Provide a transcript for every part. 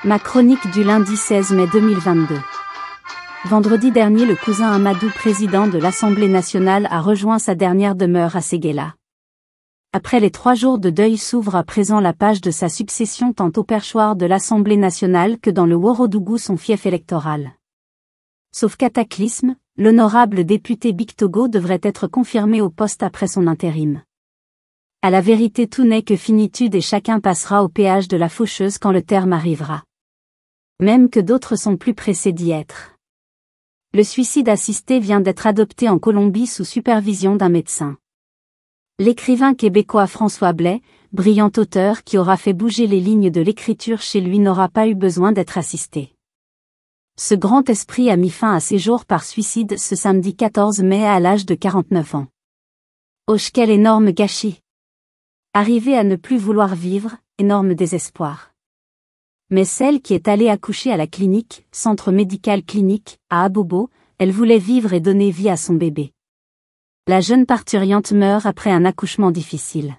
Ma chronique du lundi 16 mai 2022. Vendredi dernier, le cousin Amadou, président de l'Assemblée nationale, a rejoint sa dernière demeure à Séguéla. Après les 3 jours de deuil, s'ouvre à présent la page de sa succession tant au perchoir de l'Assemblée nationale que dans le Ouorodougou, son fief électoral. Sauf cataclysme, l'honorable député Bictogo devrait être confirmé au poste après son intérim. À la vérité, tout n'est que finitude et chacun passera au péage de la faucheuse quand le terme arrivera. Même que d'autres sont plus pressés d'y être. Le suicide assisté vient d'être adopté en Colombie sous supervision d'un médecin. L'écrivain québécois François Blais, brillant auteur qui aura fait bouger les lignes de l'écriture chez lui, n'aura pas eu besoin d'être assisté. Ce grand esprit a mis fin à ses jours par suicide ce samedi 14 mai à l'âge de 49 ans. Oh, quel énorme gâchis! Arriver à ne plus vouloir vivre, énorme désespoir. Mais celle qui est allée accoucher à la clinique, centre médical clinique, à Abobo, elle voulait vivre et donner vie à son bébé. La jeune parturiente meurt après un accouchement difficile.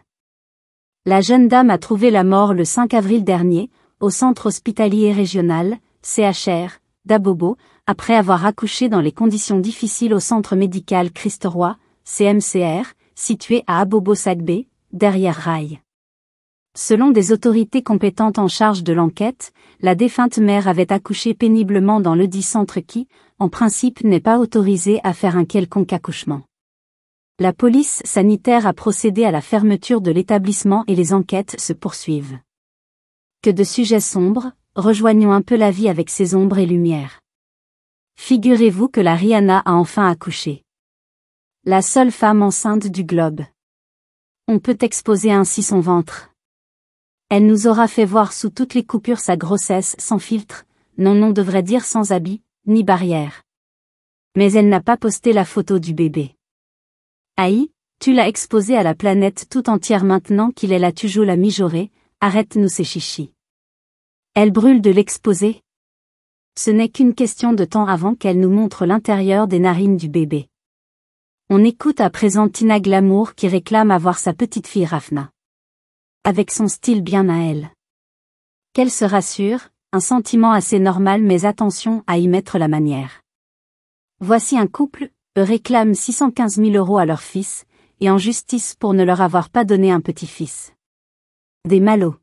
La jeune dame a trouvé la mort le 5 avril dernier, au centre hospitalier régional, CHR, d'Abobo, après avoir accouché dans les conditions difficiles au centre médical Christ-Roi, CMCR, situé à Abobo-Sagbé, derrière Rail. Selon des autorités compétentes en charge de l'enquête, la défunte mère avait accouché péniblement dans ledit centre qui, en principe, n'est pas autorisé à faire un quelconque accouchement. La police sanitaire a procédé à la fermeture de l'établissement et les enquêtes se poursuivent. Que de sujets sombres, rejoignons un peu la vie avec ses ombres et lumières. Figurez-vous que la Rihanna a enfin accouché. La seule femme enceinte du globe. On peut exposer ainsi son ventre. Elle nous aura fait voir sous toutes les coupures sa grossesse sans filtre, non on devrait dire sans habit, ni barrière. Mais elle n'a pas posté la photo du bébé. Aïe, tu l'as exposée à la planète tout entière maintenant qu'il est là, tu joues la mijaurée, arrête-nous ces chichis. Elle brûle de l'exposer. Ce n'est qu'une question de temps avant qu'elle nous montre l'intérieur des narines du bébé. On écoute à présent Tina Glamour qui réclame avoir sa petite fille Rafna. Avec son style bien à elle. Qu'elle se rassure, un sentiment assez normal, mais attention à y mettre la manière. Voici un couple, eux réclament 615 000 € à leur fils, et en justice pour ne leur avoir pas donné un petit-fils. Des malos.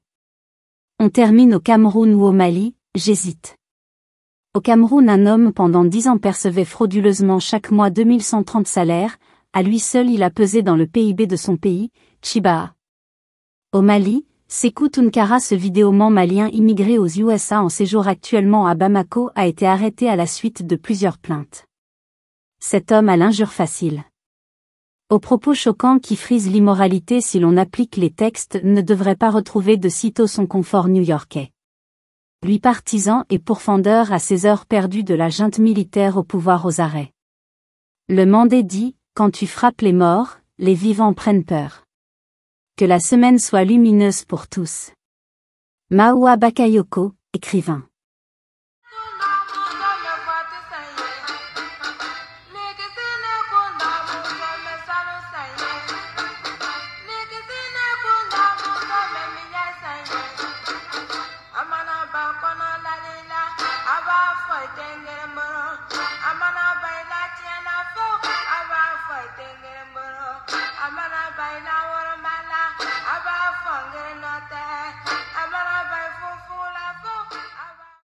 On termine au Cameroun ou au Mali, j'hésite. Au Cameroun, un homme pendant 10 ans percevait frauduleusement chaque mois 2130 salaires, à lui seul il a pesé dans le PIB de son pays, Chiba. Au Mali, Sékou Tounkara, ce vidéoman malien immigré aux USA en séjour actuellement à Bamako, a été arrêté à la suite de plusieurs plaintes. Cet homme a l'injure facile. Aux propos choquants qui frisent l'immoralité si l'on applique les textes, ne devrait pas retrouver de sitôt son confort new-yorkais. Lui partisan et pourfendeur à ses heures perdues de la junte militaire au pouvoir aux arrêts. Le Mandé dit, quand tu frappes les morts, les vivants prennent peur. Que la semaine soit lumineuse pour tous. Maua Bakayoko, écrivain. Amana baila